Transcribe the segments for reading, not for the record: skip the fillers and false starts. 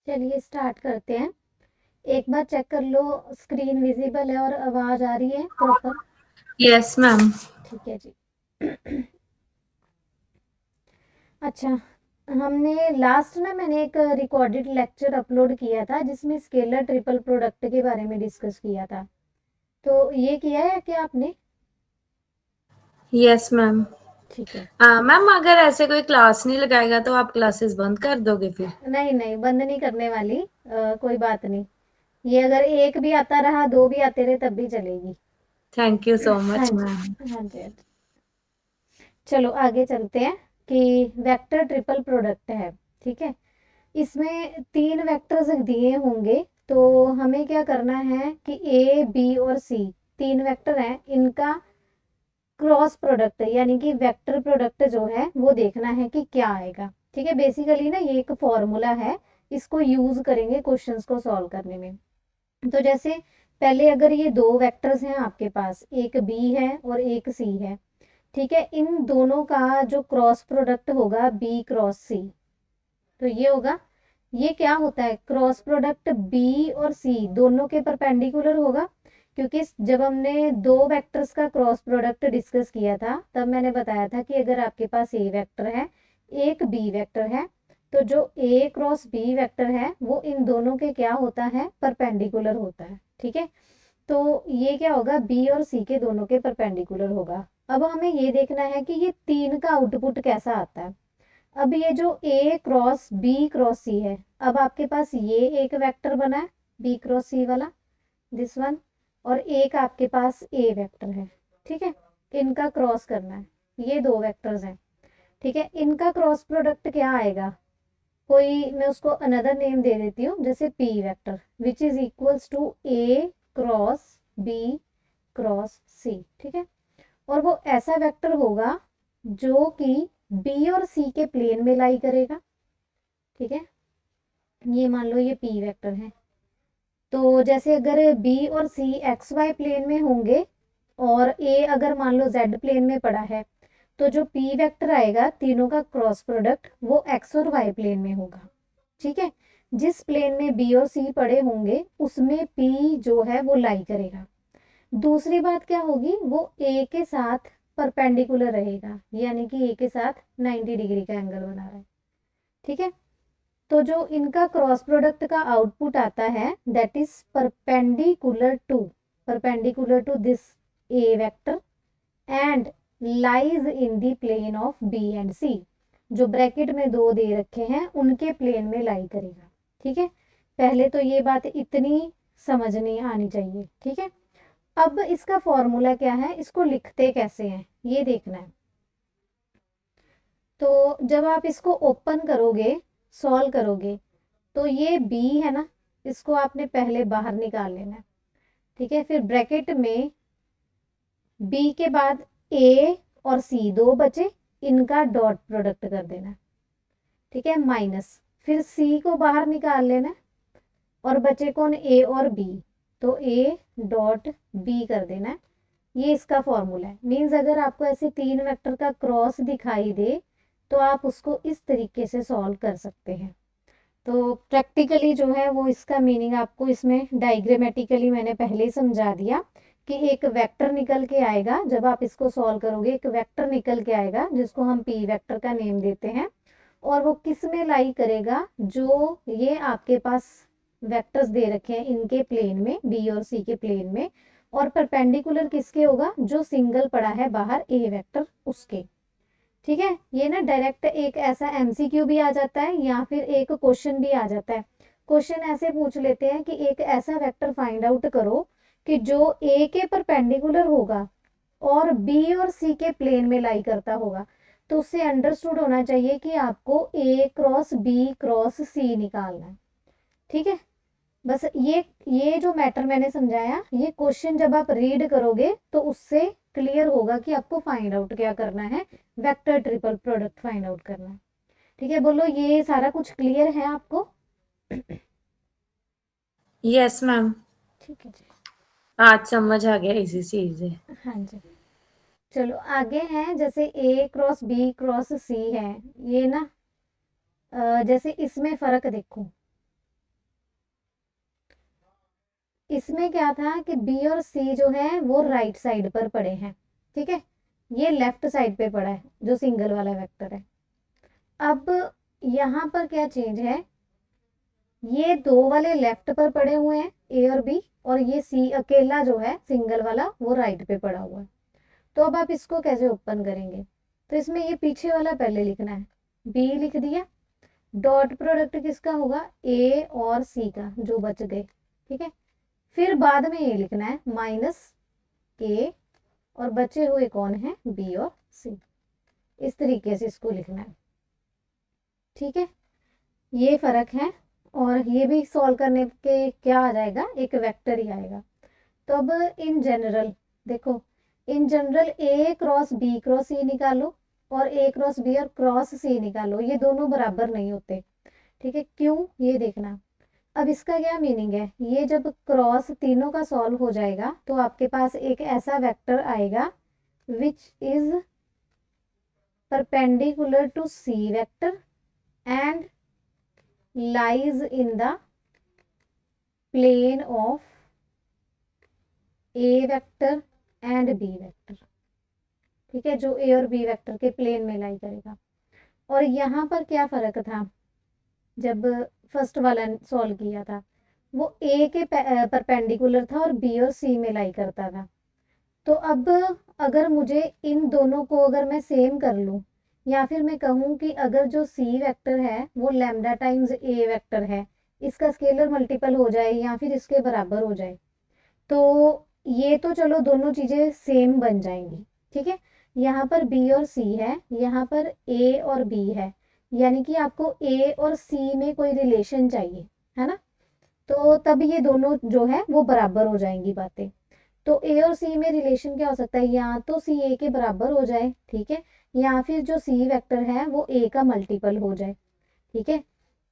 चलिए स्टार्ट करते हैं। एक बार चेक कर लो, स्क्रीन विजिबल है और आवाज आ रही है प्रॉपर? Yes ma'am. ठीक है जी। अच्छा, हमने लास्ट ना मैंने एक रिकॉर्डेड लेक्चर अपलोड किया था जिसमें स्केलर ट्रिपल प्रोडक्ट के बारे में डिस्कस किया था। तो ये किया है क्या आपने? Yes ma'am. ठीक है। मैम अगर ऐसे कोई क्लास नहीं लगाएगा तो आप क्लासेस बंद कर दोगे फिर? नहीं नहीं, बंद नहीं करने वाली। कोई बात नहीं। ये अगर एक भी आता रहा, दो भी आते रहे, तब भी चलेगी। थैंक यू सो हाँ मच जी, मैम। हाँ जी, हाँ जी। चलो आगे चलते हैं कि वेक्टर ट्रिपल प्रोडक्ट है। ठीक है। इसमें तीन वेक्टर्स दिए होंगे, तो हमें क्या करना है कि ए बी और सी तीन वेक्टर हैं, इनका क्रॉस प्रोडक्ट यानी कि वेक्टर प्रोडक्ट जो है वो देखना है कि क्या आएगा। ठीक है, बेसिकली ना ये एक फॉर्मूला है, इसको यूज करेंगे क्वेश्चंस को सॉल्व करने में। तो जैसे पहले अगर ये दो वेक्टर्स हैं आपके पास, एक बी है और एक सी है। ठीक है, इन दोनों का जो क्रॉस प्रोडक्ट होगा बी क्रॉस सी, तो ये होगा। ये क्या होता है, क्रॉस प्रोडक्ट बी और सी दोनों के परपेंडिकुलर होगा। क्योंकि जब हमने दो वेक्टर्स का क्रॉस प्रोडक्ट डिस्कस किया था तब मैंने बताया था कि अगर आपके पास ए वेक्टर है, एक बी वेक्टर है, तो जो ए क्रॉस बी वेक्टर है वो इन दोनों के क्या होता है, परपेंडिकुलर होता है। ठीक है, तो ये क्या होगा, बी और सी के दोनों के परपेंडिकुलर होगा। अब हमें ये देखना है कि ये तीन का आउटपुट कैसा आता है। अब ये जो ए क्रॉस बी क्रॉस सी है, अब आपके पास ये एक वेक्टर बना है बी क्रॉस सी वाला, दिस वन, और एक आपके पास ए वेक्टर है। ठीक है, इनका क्रॉस करना है, ये दो वेक्टर्स हैं। ठीक है, इनका क्रॉस प्रोडक्ट क्या आएगा, कोई मैं उसको अनदर नेम दे देती हूँ, जैसे P vector which is equals to A cross B cross C. ठीक है, और वो ऐसा वेक्टर होगा जो कि बी और सी के प्लेन में लाई करेगा। ठीक है, ये मान लो ये पी वेक्टर है। तो जैसे अगर बी और सी एक्स वाई प्लेन में होंगे और ए अगर मान लो जेड प्लेन में पड़ा है, तो जो पी वेक्टर आएगा तीनों का क्रॉस प्रोडक्ट वो एक्स और वाई प्लेन में होगा। ठीक है, जिस प्लेन में बी और सी पड़े होंगे उसमें पी जो है वो लाई करेगा। दूसरी बात क्या होगी, वो ए के साथ परपेंडिकुलर रहेगा, यानी कि ए के साथ 90 डिग्री का एंगल बना रहा है। ठीक है, तो जो इनका क्रॉस प्रोडक्ट का आउटपुट आता है that is perpendicular to this a vector and lies in the plane of b and c. जो ब्रैकेट में दो दे रखे हैं उनके प्लेन में लाई करेगा। ठीक है, पहले तो ये बात इतनी समझनी आनी चाहिए। ठीक है, अब इसका फॉर्मूला क्या है, इसको लिखते कैसे हैं ये देखना है। तो जब आप इसको ओपन करोगे, सॉल्व करोगे, तो ये बी है ना, इसको आपने पहले बाहर निकाल लेना है। ठीक है, फिर ब्रैकेट में बी के बाद ए और सी दो बचे, इनका डॉट प्रोडक्ट कर देना है। ठीक है, माइनस, फिर सी को बाहर निकाल लेना है और बचे कौन, ए और बी, तो ए डॉट बी कर देना है। ये इसका फॉर्मूला है। मीन्स अगर आपको ऐसे तीन वेक्टर का क्रॉस दिखाई दे तो आप उसको इस तरीके से सॉल्व कर सकते हैं। तो प्रैक्टिकली जो है वो इसका मीनिंग आपको इसमें डायग्रामेटिकली मैंने पहले ही समझा दिया कि एक वेक्टर निकल के आएगा, जब आप इसको सॉल्व करोगे एक वेक्टर निकल के आएगा जिसको हम पी वेक्टर का नेम देते हैं, और वो किस में लाई करेगा, जो ये आपके पास वेक्टर्स दे रखे हैं इनके प्लेन में, बी और सी के प्लेन में, और परपेंडिकुलर किसके होगा, जो सिंगल पड़ा है बाहर ए वेक्टर उसके। ठीक है, ये ना डायरेक्ट एक ऐसा एमसीक्यू भी आ जाता है या फिर एक क्वेश्चन भी आ जाता है। क्वेश्चन ऐसे पूछ लेते हैं कि एक ऐसा वेक्टर फाइंड आउट करो कि जो ए के परपेंडिकुलर होगा और बी और सी के प्लेन में लाई करता होगा। तो उससे अंडरस्टूड होना चाहिए कि आपको ए क्रॉस बी क्रॉस सी निकालना है। ठीक है, बस ये जो मैटर मैंने समझाया, ये क्वेश्चन जब आप रीड करोगे तो उससे क्लियर होगा कि आपको फाइंड आउट क्या करना है, vector triple product find out करना है। ठीक है, बोलो ये सारा कुछ क्लियर है आपको? Yes ma'am. ठीक है जी। आज समझ आ गया इसी चीज से। हाँ जी, चलो आगे हैं, जैसे ए क्रॉस बी क्रॉस सी है, ये ना जैसे इसमें फर्क देखो। इसमें क्या था कि बी और सी जो है वो राइट साइड पर पड़े हैं, ठीक है, ये लेफ्ट साइड पे पड़ा है जो सिंगल वाला वेक्टर है। अब यहाँ पर क्या चेंज है, ये दो वाले लेफ्ट पर पड़े हुए हैं ए और बी, और ये सी अकेला जो है सिंगल वाला वो राइट पे पड़ा हुआ है। तो अब आप इसको कैसे ओपन करेंगे, तो इसमें ये पीछे वाला पहले लिखना है, बी लिख दिया, डॉट प्रोडक्ट किसका होगा, ए और सी का जो बच गए, ठीक है, फिर बाद में ये लिखना है माइनस ए, और बचे हुए कौन है, बी और सी। इस तरीके से इसको लिखना है, ठीक है, ये फर्क है। और ये भी सॉल्व करने के क्या आ जाएगा, एक वेक्टर ही आएगा। तो अब इन जनरल देखो, in general a cross B cross c निकालो, और ए क्रॉस बी और क्रॉस सी निकालो, ये दोनों बराबर नहीं होते, ठीक है, क्यों, ये देखना। अब इसका क्या मीनिंग है, ये जब क्रॉस तीनों का सॉल्व हो जाएगा तो आपके पास एक ऐसा वेक्टर आएगा which is perpendicular to C vector and lies in the plane of a vector and b vector, ठीक है, जो ए और बी वेक्टर के प्लेन में लाई करेगा। और यहाँ पर क्या फर्क था, जब फर्स्ट वाला सॉल्व किया था वो ए के परपेंडिकुलर था और बी और सी में लाई करता था। तो अब अगर मुझे इन दोनों को अगर मैं सेम कर लूँ, या फिर मैं कहूँ कि अगर जो सी वेक्टर है वो लैम्डा टाइम्स ए वेक्टर है, इसका स्केलर मल्टीपल हो जाए या फिर इसके बराबर हो जाए, तो ये तो चलो दोनों चीज़ें सेम बन जाएंगी, ठीक है। यहाँ पर बी और सी है, यहाँ पर ए और बी है, यानी कि आपको ए और सी में कोई रिलेशन चाहिए, है ना, तो तब ये दोनों जो है वो बराबर हो जाएंगी बातें। तो ए और सी में रिलेशन क्या हो सकता है, या तो सी ए के बराबर हो जाए, ठीक है, या फिर जो सी वेक्टर है वो ए का मल्टीपल हो जाए, ठीक है,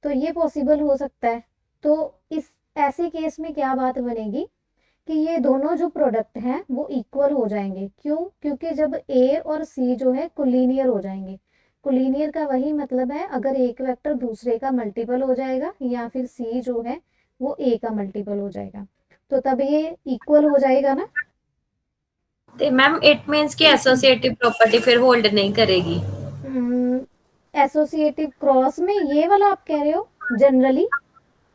तो ये पॉसिबल हो सकता है। तो इस ऐसे केस में क्या बात बनेगी कि ये दोनों जो प्रोडक्ट हैं वो इक्वल हो जाएंगे, क्यों, क्योंकि जब ए और सी जो है कोलिनियर हो जाएंगे। कोलिनियर का वही मतलब है, अगर एक वेक्टर दूसरे का मल्टीपल हो जाएगा या फिर सी जो है वो ए का मल्टीपल हो जाएगा, तो तब ये इक्वल हो जाएगा ना। ਤੇ ਮੈਮ ਇਟ ਮੀਨਸ ਕਿ ਐਸੋਸੀਏਟਿਵ ਪ੍ਰॉपर्टी फिर होल्ड नहीं करेगी। एसोसिएटिव क्रॉस में ये वाला आप कह रहे हो, जनरली,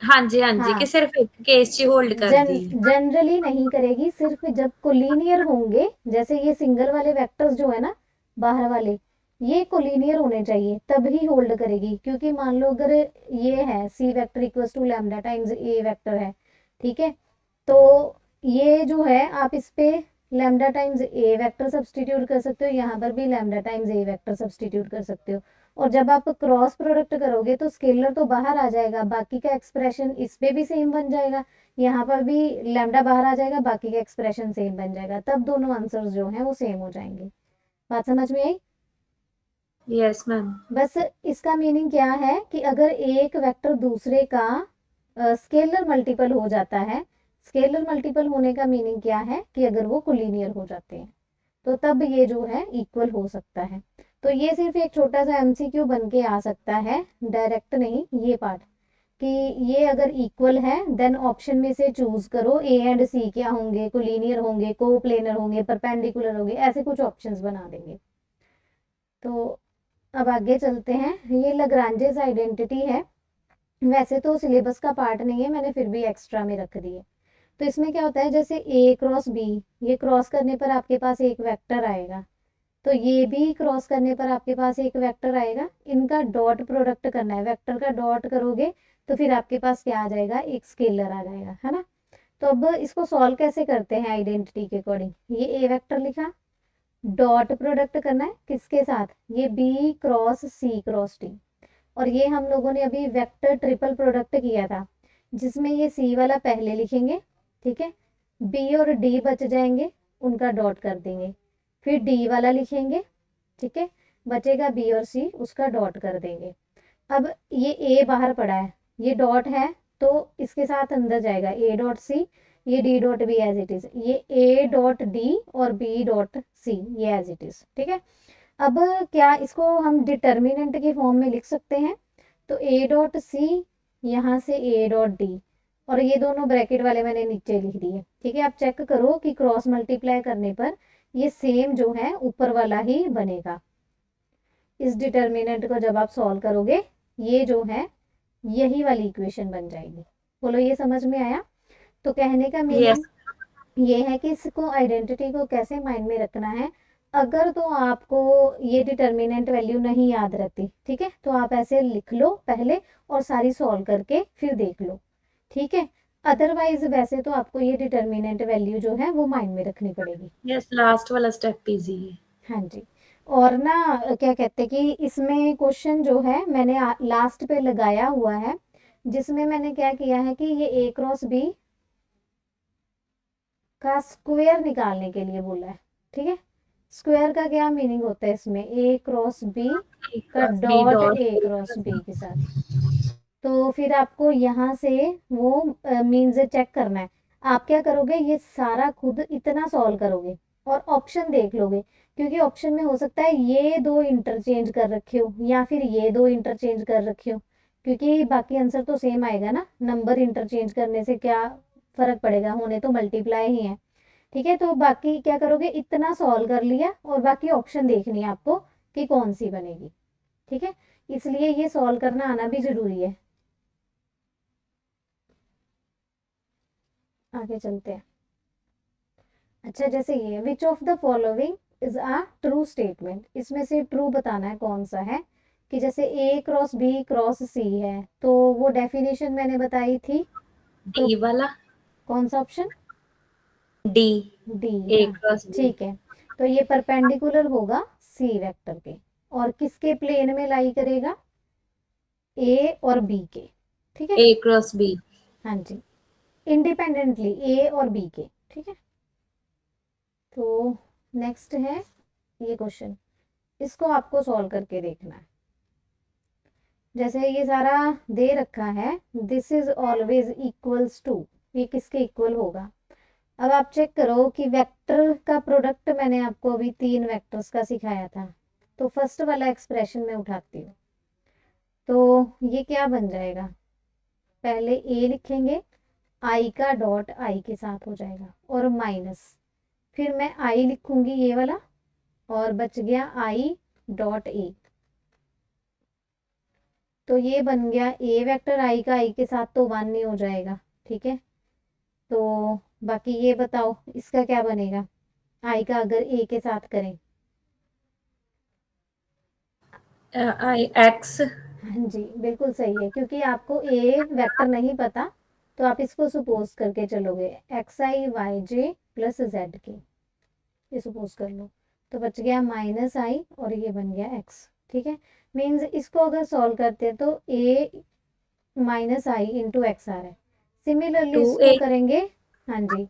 हाँ जी, हाँ जी, कि हाँ, सिर्फ एक केस ची होल्ड कर दी। जनरली नहीं करेगी, सिर्फ जब कोलिनियर होंगे, जैसे ये सिंगल वाले वेक्टर्स जो है ना बाहर वाले, ये कोलिनियर होने चाहिए तब ही होल्ड करेगी। क्योंकि मान लो अगर ये है c vector equals to lambda times a vector है, ठीक है, तो ये जो है आप इस पे lambda times a vector substitute कर सकते हो, यहाँ पर भी lambda times a vector substitute कर सकते हो। और जब आप क्रॉस प्रोडक्ट करोगे तो स्केलर तो बाहर आ जाएगा, बाकी का एक्सप्रेशन इस पे भी सेम बन जाएगा, यहाँ पर भी लैम्डा बाहर आ जाएगा, बाकी का एक्सप्रेशन सेम बन जाएगा, तब दोनों आंसर्स जो हैं वो सेम हो जाएंगे। बात समझ में आई। Yes ma'am. बस इसका मीनिंग क्या है कि अगर एक वेक्टर दूसरे का स्केलर मल्टीपल हो जाता है, स्केलर मल्टीपल होने का मीनिंग क्या है कि अगर वो कोलिनियर हो जाते हैं, तो तब ये जो है इक्वल हो सकता है। तो ये सिर्फ एक छोटा सा एमसीक्यू बन के आ सकता है, डायरेक्ट नहीं, ये पार्ट कि ये अगर इक्वल है देन ऑप्शन में से चूज करो, ए एंड सी क्या होंगे, कोलिनियर होंगे, कोप्लेनर होंगे, परपेंडिकुलर होंगे, ऐसे कुछ ऑप्शंस बना देंगे। तो अब आगे चलते हैं, ये लग्रांजेस आइडेंटिटी है, वैसे तो सिलेबस का पार्ट नहीं है, मैंने फिर भी एक्स्ट्रा में रख दिए। तो इसमें क्या होता है, जैसे ए क्रॉस बी, ये क्रॉस करने पर आपके पास एक वेक्टर आएगा, तो ये भी क्रॉस करने पर आपके पास एक वेक्टर आएगा, इनका डॉट प्रोडक्ट करना है, वेक्टर का डॉट करोगे तो फिर आपके पास क्या आ जाएगा, एक स्केलर आ जाएगा, है ना। तो अब इसको सॉल्व कैसे करते हैं आइडेंटिटी के अकॉर्डिंग, ये ए वेक्टर लिखा, डॉट प्रोडक्ट करना है किसके साथ, ये बी क्रॉस सी क्रॉस डी, और ये हम लोगों ने अभी वेक्टर ट्रिपल प्रोडक्ट किया था, जिसमें ये सी वाला पहले लिखेंगे, ठीक है, बी और डी बच जाएंगे, उनका डॉट कर देंगे, फिर डी वाला लिखेंगे, ठीक है, बचेगा बी और सी, उसका डॉट कर देंगे। अब ये ए बाहर पड़ा है, ये डॉट है तो इसके साथ अंदर जाएगा ए डॉट सी, ये D dot B as it is, ये ए डॉट डी और बी डॉट सी ये एज इट इज, ठीक है। अब क्या इसको हम डिटर्मिनेंट के फॉर्म में लिख सकते हैं, तो ए डॉट सी यहाँ से ए डॉट डी, और ये दोनों ब्रैकेट वाले मैंने नीचे लिख दिए, ठीक है। आप चेक करो कि क्रॉस मल्टीप्लाई करने पर ये सेम जो है ऊपर वाला ही बनेगा। इस डिटर्मिनेंट को जब आप सॉल्व करोगे ये जो है यही वाली इक्वेशन बन जाएगी। बोलो ये समझ में आया? तो कहने का यस। मीनिंग ये है कि इसको आइडेंटिटी को कैसे माइंड में रखना है। अगर तो आपको ये डिटर्मिनेंट वैल्यू नहीं याद रहती, ठीक है, तो आप ऐसे लिख लो पहले और सारी सॉल्व करके फिर देख लो, ठीक है। अदरवाइज वैसे तो आपको ये डिटर्मिनेंट वैल्यू जो है वो माइंड में रखनी पड़ेगी। यस, लास्ट वाला स्टेप इजी है। हाँ जी। और ना क्या कहते हैं कि इसमें क्वेश्चन जो है मैंने लास्ट पे लगाया हुआ है, जिसमें मैंने क्या किया है कि ये ए क्रॉस बी का स्क्वायर निकालने के लिए बोला है, ठीक है। स्क्वायर का क्या मीनिंग होता है इसमें, ए क्रॉस बी ए का क्रॉस बी डॉट डॉट ए क्रॉस बी के साथ। तो फिर आपको यहाँ से वो मीन्स चेक करना है। आप क्या करोगे, ये सारा खुद इतना सॉल्व करोगे और ऑप्शन देख लोगे, क्योंकि ऑप्शन में हो सकता है ये दो इंटरचेंज कर रखे हो या फिर ये दो इंटरचेंज कर रखे हो, क्योंकि बाकी आंसर तो सेम आएगा ना, नंबर इंटरचेंज करने से क्या फर्क पड़ेगा, होने तो मल्टीप्लाई ही है, ठीक है। तो बाकी क्या करोगे, इतना सॉल्व कर लिया और बाकी ऑप्शन देखनी है आपको कि कौन सी बनेगी, ठीक है। इसलिए ये सॉल्व करना आना भी जरूरी है। आगे चलते हैं। अच्छा, जैसे ये which of the following is a true statement, इसमें से ट्रू बताना है कौन सा है। कि जैसे ए क्रॉस बी क्रॉस सी है, तो वो डेफिनेशन मैंने बताई थी, तो डी वाला। कौन सा ऑप्शन, डी। डी, ए हाँ क्रॉस बी। ठीक है। तो ये परपेंडिकुलर होगा सी वेक्टर के, और किसके प्लेन में लाई करेगा, ए और बी के, ठीक है। ए क्रॉस बी। हाँ जी, इंडिपेंडेंटली ए और बी के, ठीक है। तो नेक्स्ट है ये क्वेश्चन, इसको आपको सॉल्व करके देखना है। जैसे ये सारा दे रखा है, this is always equals to, ये किसके इक्वल होगा। अब आप चेक करो कि वेक्टर का प्रोडक्ट मैंने आपको अभी 3 वेक्टर्स का सिखाया था, तो फर्स्ट वाला एक्सप्रेशन में उठाती हूँ, तो ये क्या बन जाएगा, पहले ए लिखेंगे, आई का डॉट आई के साथ हो जाएगा और माइनस, फिर मैं आई लिखूंगी ये वाला, और बच गया आई डॉट ए। तो ये बन गया ए वेक्टर आई का आई के साथ तो 1 नहीं हो जाएगा, ठीक है। तो बाकी ये बताओ इसका क्या बनेगा, आई का अगर ए के साथ करें। आई एक्स। हाँ जी, बिल्कुल सही है, क्योंकि आपको ए वेक्टर नहीं पता, तो आप इसको सपोज करके चलोगे, एक्स आई वाई जे प्लस जेड के, ये सपोज कर लो। तो बच गया माइनस आई और ये बन गया एक्स, ठीक है। मीन्स इसको अगर सॉल्व करते हैं तो ए माइनस आई इंटू एक्स आ रहा है। सिमिलरली टू इसको ए। करेंगे, हाँ जी,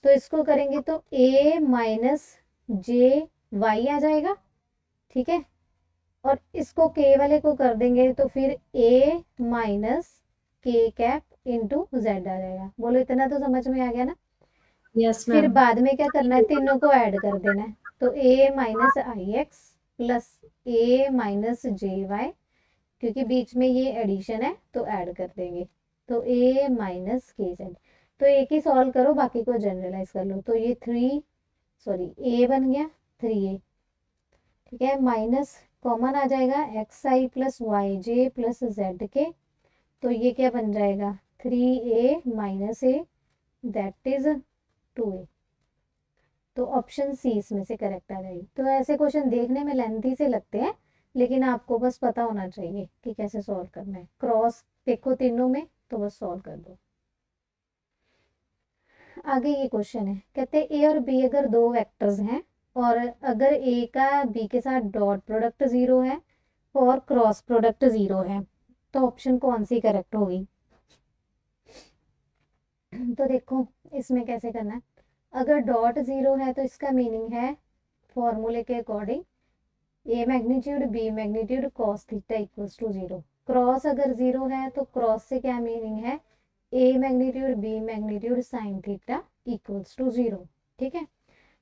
तो इसको करेंगे तो ए माइनस जे वाई आ जाएगा, ठीक है। और इसको के वाले को कर देंगे तो फिर ए माइनस के कैप इंटू जेड आ जाएगा। बोलो इतना तो समझ में आ गया ना। यस फिर मैम। बाद में क्या करना है, तीनों को ऐड कर देना है, तो ए माइनस आई एक्स प्लस ए माइनस जे वाई, क्योंकि बीच में ये एडिशन है तो ऐड कर देंगे, तो ए माइनस के जेड। तो एक ही सॉल्व करो, बाकी को जनरलाइज कर लो, तो ये 3 सॉरी ए बन गया 3a, ठीक है। माइनस कॉमन आ जाएगा एक्स आई प्लस वाई जे प्लस जेड के, तो ये क्या बन जाएगा 3a minus A, that is 2a। तो ऑप्शन सी इसमें से करेक्ट आ जाएगी। तो ऐसे क्वेश्चन देखने में लेंथी से लगते हैं, लेकिन आपको बस पता होना चाहिए कि कैसे सॉल्व करना है। क्रॉस देखो तीनों में तो बस सॉल्व कर दो। आगे ये क्वेश्चन है, कहते हैं ए और बी अगर दो वेक्टर्स हैं और अगर ए का बी के साथ डॉट प्रोडक्ट 0 है और क्रॉस प्रोडक्ट 0 है, तो ऑप्शन कौन सी करेक्ट होगी। तो देखो इसमें कैसे करना है, अगर डॉट 0 है तो इसका मीनिंग है फॉर्मूले के according a magnitude B magnitude cos theta equals to 0। Cross अगर 0 है तो क्रॉस से क्या मीनिंग है, a magnitude B magnitude sine theta equals to 0, ठीक है।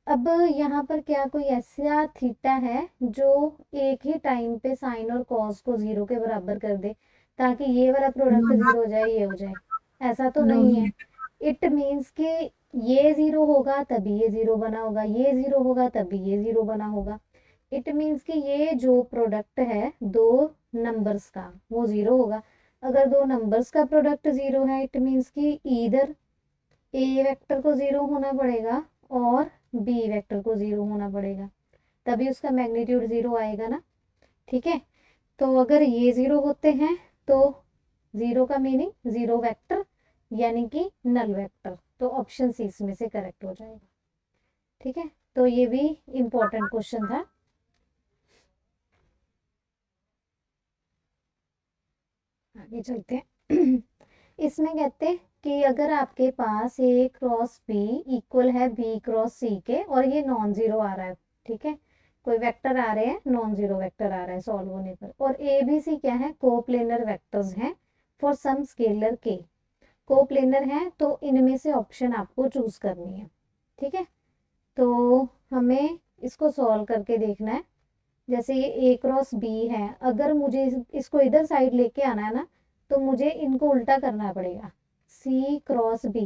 अब यहाँ पर क्या कोई ऐसा थीटा है जो एक ही टाइम पे साइन और कॉस को 0 के बराबर कर दे, ताकि ये वाला प्रोडक्ट 0 हो जाए ये हो जाए, ऐसा तो नो नहीं है। इट मीन्स कि ये ज़ीरो होगा तभी ये ज़ीरो बना होगा, ये ज़ीरो होगा तभी ये ज़ीरो बना होगा। इट मीन्स कि ये जो प्रोडक्ट है दो नंबर्स का वो ज़ीरो होगा। अगर दो नंबर्स का प्रोडक्ट ज़ीरो है इट मीन्स कि ईदर ए वेक्टर को ज़ीरो होना पड़ेगा और बी वेक्टर को ज़ीरो होना पड़ेगा, तभी उसका मैग्नीट्यूड ज़ीरो आएगा ना। ठीक है, तो अगर ये ज़ीरो होते हैं तो ज़ीरो का मीनिंग ज़ीरो वेक्टर यानी कि नल वेक्टर, तो ऑप्शन सी इसमें से करेक्ट हो जाएगा। ठीक है, तो ये भी इम्पोर्टेंट क्वेश्चन था। आगे चलते हैं। इसमें कहते हैं कि अगर आपके पास ए क्रॉस बी इक्वल है बी क्रॉस सी के और ये नॉन जीरो आ रहा है, ठीक है, कोई वेक्टर आ रहे हैं, नॉन जीरो वेक्टर आ रहा है सॉल्व होने पर, और ए बी सी क्या है, कोप्लेनर वेक्टर्स हैं फॉर सम स्केलर के। कोप्लेनर है तो इनमें से ऑप्शन आपको चूज करनी है। ठीक है, तो हमें इसको सॉल्व करके देखना है। जैसे ये ए क्रॉस बी है, अगर मुझे इसको इधर साइड लेके आना है ना तो मुझे इनको उल्टा करना पड़ेगा, सी क्रॉस बी,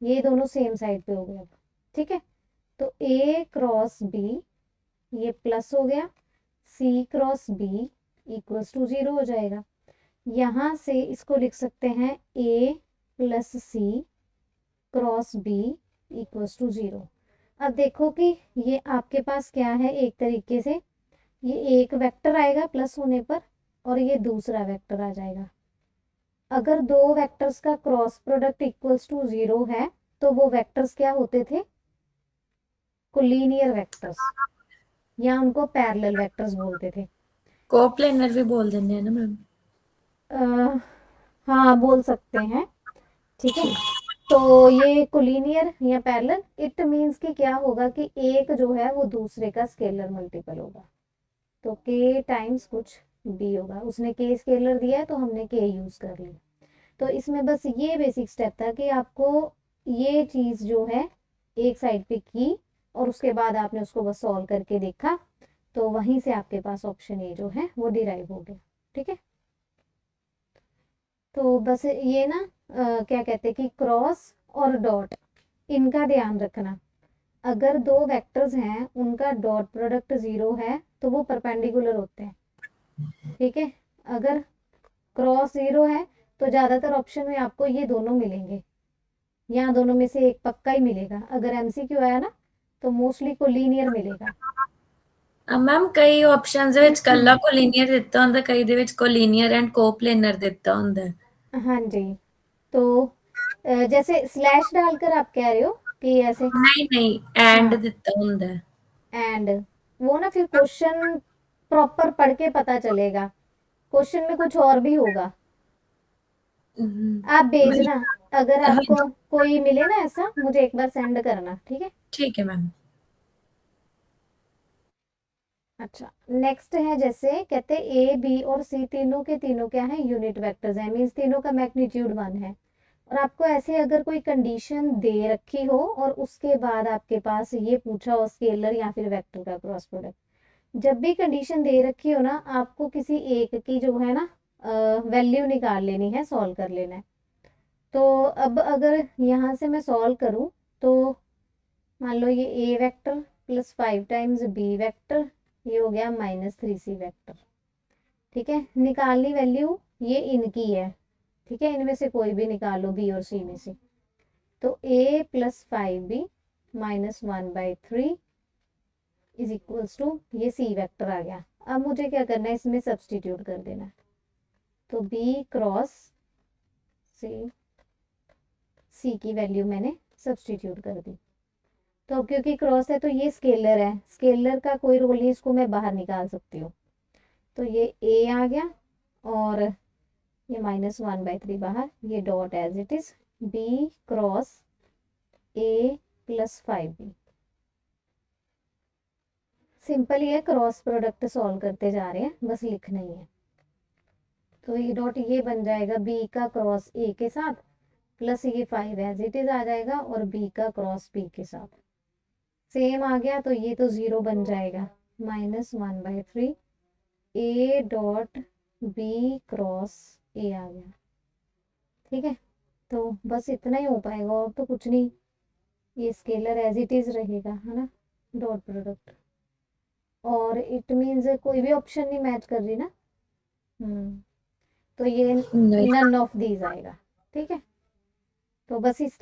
ये दोनों सेम साइड पे हो गए अब। ठीक है, तो ए क्रॉस बी ये प्लस हो गया, c cross b equals to zero हो जाएगा। यहाँ से इसको लिख सकते हैं a plus c cross b equals to zero. अब देखो कि ये आपके पास क्या है, एक तरीके से ये एक वेक्टर आएगा प्लस होने पर और ये दूसरा वेक्टर आ जाएगा। अगर दो वेक्टर्स का cross product equals to zero है तो वो वेक्टर्स क्या होते थे, कोलिनियर वेक्टर्स, या उनको पैरेलल वेक्टर्स बोलते थे। कोप्लेनर भी बोल देंगे है ना मैम। अ, हाँ बोल सकते हैं। ठीक है, तो ये कोलिनियर या पैरेलल, इट मीन्स कि क्या होगा कि एक जो है वो दूसरे का स्केलर मल्टीपल होगा, तो के टाइम्स कुछ बी होगा। उसने के स्केलर दिया है तो हमने के यूज कर लिया। तो इसमें बस ये बेसिक स्टेप था कि आपको ये चीज जो है एक साइड पे की और उसके बाद आपने उसको बस सॉल्व करके देखा, तो वहीं से आपके पास ऑप्शन ए जो है वो डिराइव हो गया। ठीक है, तो बस ये ना क्या कहते हैं कि क्रॉस और डॉट इनका ध्यान रखना। अगर दो वेक्टर्स हैं उनका डॉट प्रोडक्ट जीरो है तो वो परपेंडिकुलर होते हैं। ठीक है, अगर क्रॉस जीरो है तो ज्यादातर ऑप्शन में आपको ये दोनों मिलेंगे, यहाँ दोनों में से एक पक्का ही मिलेगा। अगर एमसीक्यू आया ना तो मोस्टली को लीनियर मिलेगा। मैम कई ऑप्शंस ਦੇ ਵਿੱਚ ਕੱਲਾ ਕੋਲੀਨੀਅਰ ਦਿੱਤਾ ਹੁੰਦਾ, ਕਈ ਦੇ ਵਿੱਚ ਕੋਲੀਨੀਅਰ ਐਂਡ ਕੋਪਲੇਨਰ ਦਿੱਤਾ ਹੁੰਦਾ है। हाँ जी, तो जैसे स्लैश डालकर आप कह रहे हो कि ऐसे, नहीं नहीं एंड हाँ, ਦਿੱਤਾ ਹੁੰਦਾ है। एंड वो ना फिर क्वेश्चन प्रॉपर पढ़ के पता चलेगा, क्वेश्चन में कुछ और भी होगा। आप भेजना, अगर हाँ आपको कोई मिले ना ऐसा मुझे एक बार सेंड करना। ठीक है, ठीक है मैम। अच्छा नेक्स्ट है, जैसे कहते हैं ए बी और सी तीनों के तीनों क्या है, यूनिट वेक्टर्स हैं, मीन्स तीनों का मैग्नीट्यूड वन है। और आपको ऐसे अगर कोई कंडीशन दे रखी हो और उसके बाद आपके पास ये पूछा हो स्केलर या फिर वेक्टर का क्रॉस प्रोडक्ट, जब भी कंडीशन दे रखी हो ना आपको किसी एक की जो है ना वैल्यू निकाल लेनी है, सॉल्व कर लेना है। तो अब अगर यहाँ से मैं सॉल्व करूँ तो मान लो ये a vector plus 5 times b vector, ये हो गया माइनस 3 सी वेक्टर। ठीक है, निकालनी वैल्यू ये इनकी है। ठीक है, इनमें से कोई भी निकालो बी और सी में से, तो a plus 5 b minus 1/3 is equals to ये सी वेक्टर आ गया। अब मुझे क्या करना है, इसमें सब्सटीट्यूट कर देना है, तो बी क्रॉस सी, सी की वैल्यू मैंने सब्सटीट्यूट कर दी। तो अब क्योंकि क्रॉस है तो ये स्केलर है, स्केलर का कोई रोल नहीं, इसको मैं बाहर निकाल सकती हूँ। तो ये ए आ गया और ये -1/3 बाहर, ये dot as it is, b cross a plus 5b। Simple ही है, क्रॉस प्रोडक्ट सॉल्व करते जा रहे हैं, बस लिखना ही है। तो ये डॉट ये बन जाएगा बी का क्रॉस ए के साथ प्लस ये 5 एज इट इज आ जाएगा और बी का क्रॉस बी के साथ सेम आ गया, तो ये तो जीरो बन जाएगा, -1/3 a dot b cross a आ गया। ठीक है, तो बस इतना ही हो पाएगा और तो कुछ नहीं। ये स्केलर एज इट इज रहेगा, है ना, डॉट प्रोडक्ट। और इट मीन्स कोई भी ऑप्शन नहीं मैच कर रही ना। तो ये नहीं नन ऑफ दीज आएगा। ठीक है, तो बस इस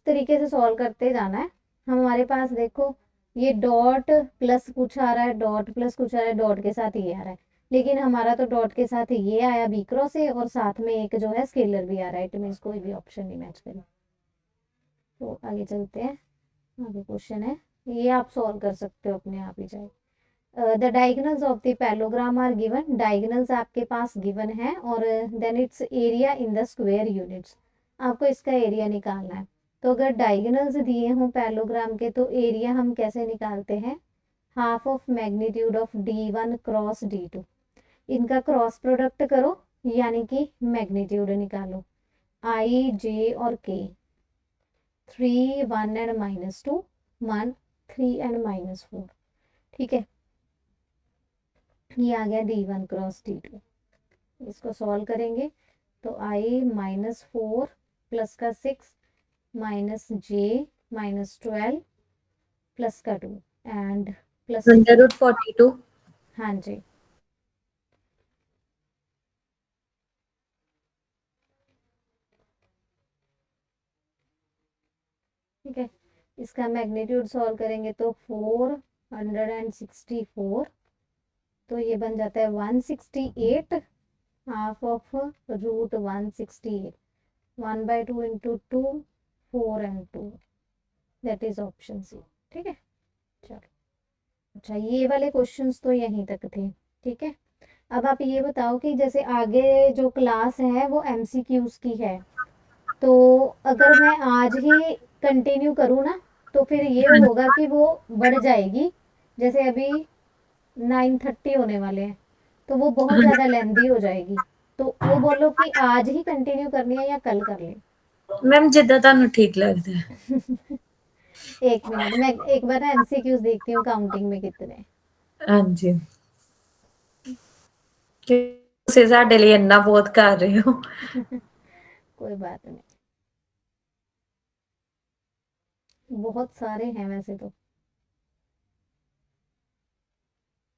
तरीके से सॉल्व करते जाना है। हमारे पास देखो, ये डॉट प्लस कुछ आ रहा है, डॉट प्लस कुछ आ रहा है, डॉट के साथ ये आ रहा है, लेकिन हमारा तो डॉट के साथ ये आया बी क्रॉस है और साथ में एक जो है स्केलर भी आ रहा है। इट मीन्स कोई भी ऑप्शन नहीं मैच करे। तो आगे चलते हैं। आगे क्वेश्चन है, ये आप सॉल्व कर सकते हो अपने आप ही जाए। The diagonals of the parallelogram are given. Diagonals आपके पास गिवन है और then its area in the square units. आपको इसका एरिया निकालना है। तो अगर डायगोनल्स दिए हों पैलोग्राम के तो एरिया हम कैसे निकालते हैं, half of magnitude of D1 cross D2। इनका क्रॉस प्रोडक्ट करो यानी कि मैग्नीट्यूड निकालो। आई जे और के, 3 1 एंड -2, 1 3 एंड -4। ठीक है, ये आ गया D1 क्रॉस D2। इसको सॉल्व करेंगे तो आई -4 प्लस का 6 माइनस जे -12 प्लस का 2 एंड प्लस 6। √42। हाँ जी, ठीक है। इसका मैग्नीट्यूड सॉल्व करेंगे तो 464। तो ये बन जाता है 168, half of √168। 1/2 into 2, 4 and 2, that is option C. ठीक है, चलो। अच्छा, ये वाले क्वेश्चंस तो यहीं तक थे। ठीक है, अब आप ये बताओ कि जैसे आगे जो क्लास है वो एमसीक्यूज की है, तो अगर मैं आज ही कंटिन्यू करूँ ना तो फिर ये होगा कि वो बढ़ जाएगी। जैसे अभी 9:30 होने वाले हैं तो वो बहुत ज़्यादा लेंदी हो जाएगी। तो वो बोलो कि आज ही कंटिन्यू करनी है या कल कर लें। मैम जिद्दां ਤੁਹਾਨੂੰ ठीक लगदा है। 1 मिनट, मैं एक बार ना एमसीक्यूज देखती हूँ काउंटिंग में कितने। हाँ जी, कि ਤੁਸੀਂ ਸਾਡੇ ਲਈ ਇੰਨਾ ਬਹੁਤ ਕਰ ਰਹੇ ਹੋ। कोई बात नहीं, बहुत सारे हैं वैसे तो।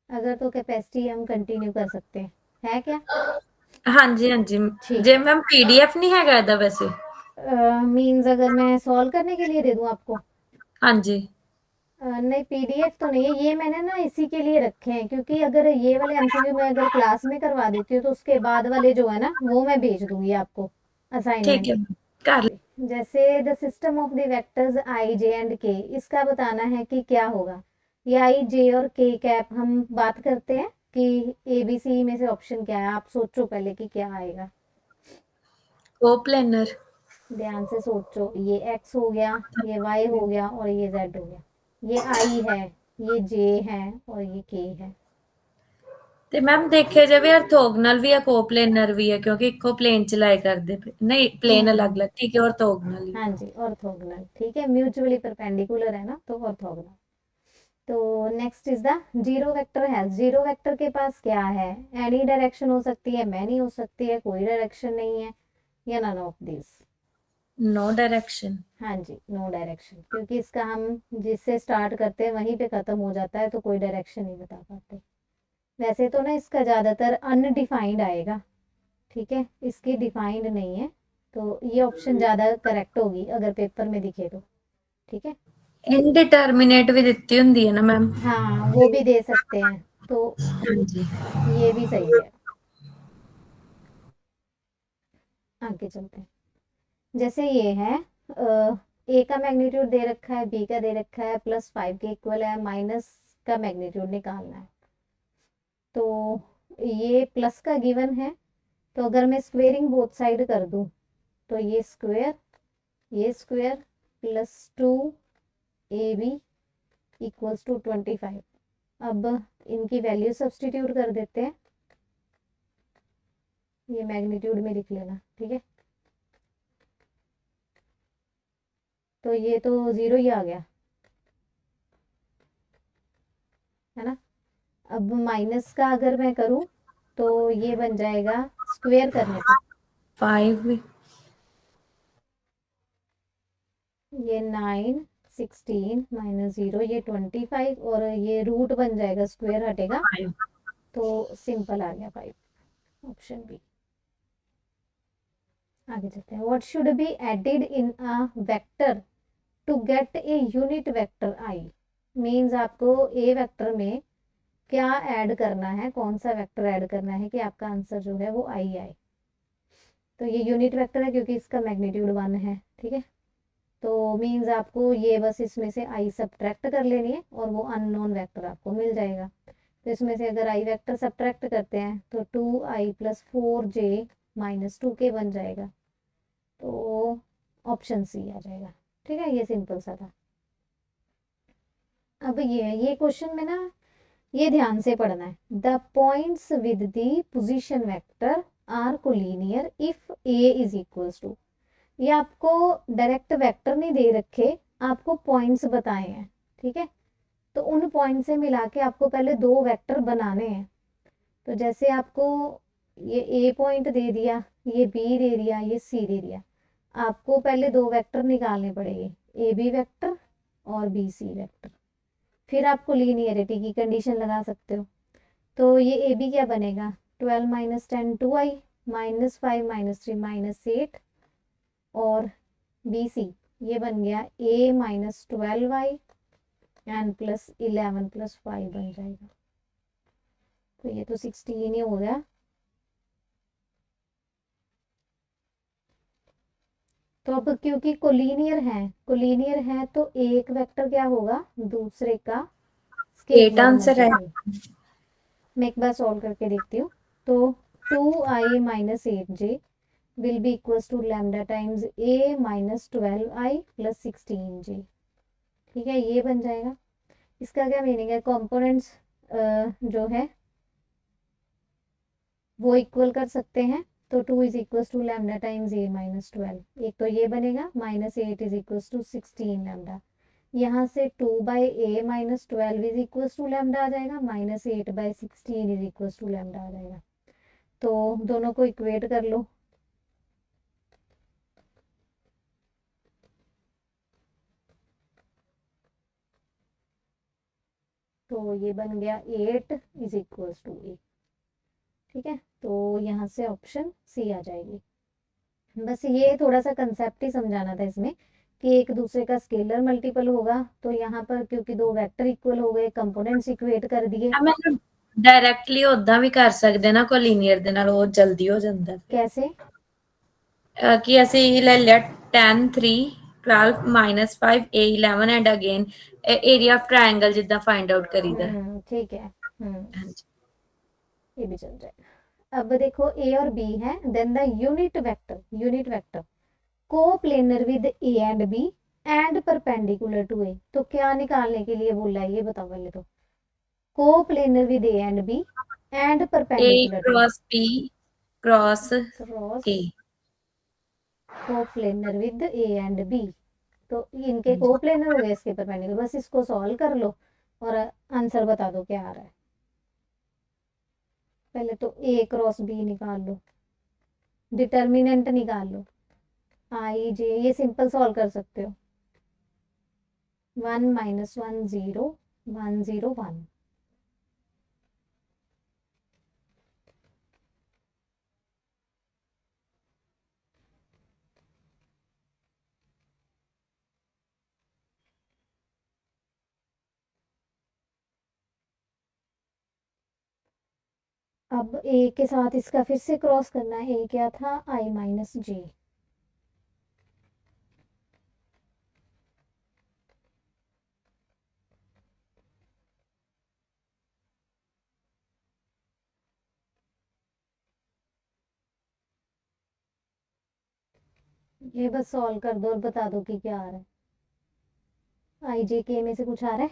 अगर तो कैपेसिटी हम कंटिन्यू कर सकते हैं, है क्या? ਹਾਂਜੀ, ਹਾਂਜੀ। ठीक ਜੇ है। ਮੈਮ PDF नहीं ਹੈਗਾ ਇਹਦਾ ਵੈਸੇ? मीन्स अगर मैं सॉल्व करने के लिए दे दूं आपको? ਹਾਂਜੀ। नहीं, पीडीएफ तो नहीं है ये, मैंने ना इसी के लिए रखे हैं क्योंकि अगर ये वाले एमसीक्यू मैं अगर क्लास में करवा देती हूँ तो उसके बाद वाले जो है ना वो मैं भेज दूंगी आपको ठीक असाइनमेंट। है मैम, कर जैसे the system of the vectors I J and के, इसका बताना है कि क्या होगा। ये आई जे और के कैप हम बात करते हैं कि ए बी सी में से ऑप्शन क्या है। आप सोचो पहले कि क्या आएगा, कोप्लेनर। ध्यान से सोचो। ये एक्स हो गया, ये वाई हो गया और ये जेड हो गया। ये आई है, ये जे है और ये के है। ਤੇ ਮੈਮ ਦੇਖਿਆ ਜਾਵੇ ਆਰਥੋਗਨਲ ਵੀ ਆ ਕੋਪਲੇਨਰ ਵੀ ਆ ਕਿਉਂਕਿ ਇੱਕੋ ਪਲੇਨ ਚ ਲਾਏ ਕਰਦੇ ਪਏ ਨਹੀਂ ਪਲੇਨ ਅਲੱਗ हम्म, ਅਲੱਗ ठीक है ऑर्थोगोनल ही। हाँ जी, ऑर्थोगोनल। ठीक है, म्यूचुअली परपेंडिकुलर है ना तो ऑर्थोगोनल। तो next is the zero vector है। जीरो वेक्टर के पास क्या है, एनी डायरेक्शन हो सकती है, मैनी हो सकती है, कोई डायरेक्शन नहीं है, या none of this. No direction. हाँ जी, नो डायरेक्शन, क्योंकि इसका हम जिससे स्टार्ट करते हैं वहीं पे खत्म हो जाता है तो कोई डायरेक्शन नहीं बता पाते। वैसे तो ना इसका ज़्यादातर अनडिफाइंड आएगा। ठीक है, इसकी डिफाइंड नहीं है, तो ये ऑप्शन ज़्यादा करेक्ट होगी अगर पेपर में दिखे तो। ठीक है, इनडिटर्मिनेट भी ਦਿੱਤੀ ਹੁੰਦੀ है ना मैम? हाँ वो भी दे सकते हैं, तो हाँ जी। ये भी सही है। आगे चलते हैं। जैसे ये है, ए का मैग्नीट्यूड दे रखा है, बी का दे रखा है, +5 के इक्वल है, माइनस का मैग्नीट्यूड निकालना है। तो ये प्लस का गिवन है, तो अगर मैं स्क्वेयरिंग बोथ साइड कर दूं तो ये स्क्वेयर +2 AB इक्वल्स टू 25। अब इनकी वैल्यू सब्सटीट्यूट कर देते हैं, ये मैग्नीट्यूड में लिख लेना। ठीक है, तो ये तो 0 ही आ गया, है ना। अब माइनस का अगर मैं करूं तो ये बन जाएगा स्क्वेयर करने पे। 5 भी ये 9 16 माइनस 0 ये 25 और ये रूट बन जाएगा, स्क्वायर हटेगा 5 तो सिंपल आ गया 5, ऑप्शन बी। आगे चलते हैं। What should be added in a vector to get a unit vector I. Means आपको ए वेक्टर में क्या ऐड करना है, कौन सा वेक्टर ऐड करना है कि आपका आंसर जो है वो आई आए। तो ये यूनिट वेक्टर है क्योंकि इसका मैग्नीट्यूड 1 है, ठीक है। तो मीन्स आपको ये बस इसमें से आई सब्ट्रैक्ट कर लेनी है और वो अननोन वेक्टर आपको मिल जाएगा। तो इसमें से अगर आई वेक्टर सब्ट्रैक्ट करते हैं तो 2i plus 4j minus 2k बन जाएगा। तो ऑप्शन सी आ जाएगा, ठीक है। ये सिंपल सा था। अब ये क्वेश्चन में ना ये ध्यान से पढ़ना है। The points with the position vector are collinear if A is equals to. ये आपको डायरेक्ट वेक्टर नहीं दे रखे, आपको पॉइंट्स बताए हैं, ठीक है। तो उन पॉइंट से मिला के आपको पहले दो वेक्टर बनाने हैं। तो जैसे आपको ये ए पॉइंट दे दिया, ये बी दे दिया, ये सी दे दिया, आपको पहले दो वेक्टर निकालने पड़ेंगे, ए बी वेक्टर और बी सी वेक्टर। फिर आपको लीनियरिटी की कंडीशन लगा सकते हो। तो ये ए बी क्या बनेगा, 12 minus 10 2i minus 5 minus 3 minus 8, और बी सी ये बन गया a minus 12i and plus 11 plus 5 बन जाएगा। तो ये तो 16 ही हो गया। तो अब क्योंकि कोलिनियर है तो एक वेक्टर क्या होगा, दूसरे का 8 स्केलर आंसर है। मल्टीपल। मैं एक बार सॉल्व करके देखती हूँ। तो 2i minus 8j will be equals to lambda times a minus 12i plus 16j, ठीक है। ये बन जाएगा। इसका क्या मीनिंग है, कंपोनेंट्स जो है वो इक्वल कर सकते हैं। तो 2 is equals to lambda times a minus 12, एक तो ये बनेगा minus 8 is equals to 16 lambda. यहाँ से 2 by a minus 12 is equals to lambda आ जाएगा, minus 8 by 16 is equals to lambda आ जाएगा। तो दोनों को इक्वेट कर लो। तो ये बन गया 8 इज इक्वल्स टू ए, ठीक है। तो यहाँ से ऑप्शन सी आ जाएगी। बस ये थोड़ा सा कंसेप्ट ही समझाना था इसमें कि एक दूसरे का स्केलर मल्टीपल होगा, तो यहाँ पर क्योंकि दो वेक्टर इक्वल हो गए, कंपोनेंट्स इक्वेट कर दिए। मैं डायरेक्टली उदा भी कर सकते ना कोलिनियर दे नाल, वो जल्दी हो जाता है। कैसे? कि ਅਸੀਂ ਲੈ ਲਿਆ 10 3 12 minus 5 a 11 and again area of triangle जिदा फाइंड आउट करीदा। ठीक है। हाँ जी। ये भी चल जाएगा। अब देखो ए और बी है, then the unit vector coplanar with A and B and perpendicular to a. तो क्या निकालने के लिए बोला है ये बताओ पहले तो। Coplanar with A and B and a perpendicular to cross b cross cross a। Coplanar with A and B. तो इनके को प्लेनर हो गए, इसके परपेंडिकुलर। बस इसको सॉल्व कर लो और आंसर बता दो क्या आ रहा है। पहले तो ए क्रॉस बी निकाल लो, डिटर्मिनेंट निकाल लो, आई जे ये सिंपल सॉल्व कर सकते हो। 1 माइनस 1 0 1 0 1। अब ए के साथ इसका फिर से क्रॉस करना है। ए क्या था, आई माइनस जे। ये बस सॉल्व कर दो और बता दो कि क्या आ रहा है। आई जे के में से कुछ आ रहा है?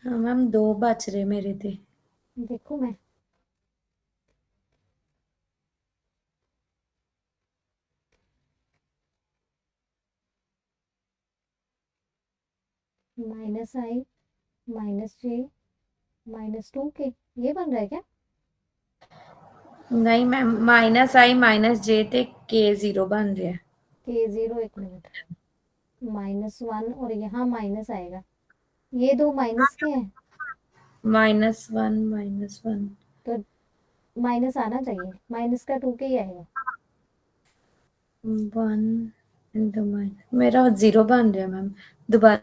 हाँ मैम, 2 बच रहे मेरे ते। देखो मैं माइनस आई माइनस जे माइनस 2 के, ये बन रहा है क्या? नहीं मैम, माइनस आई माइनस जे ते k 0 बन रहा है। K0 एक मिनट, -1 और यहाँ माइनस आएगा, ये दो माइनस के हैं -1 तो माइनस आना चाहिए, माइनस का 2 के ही आएगा। 1 into माइनस, मेरा 0 बन रहा है मैम, दोबारा।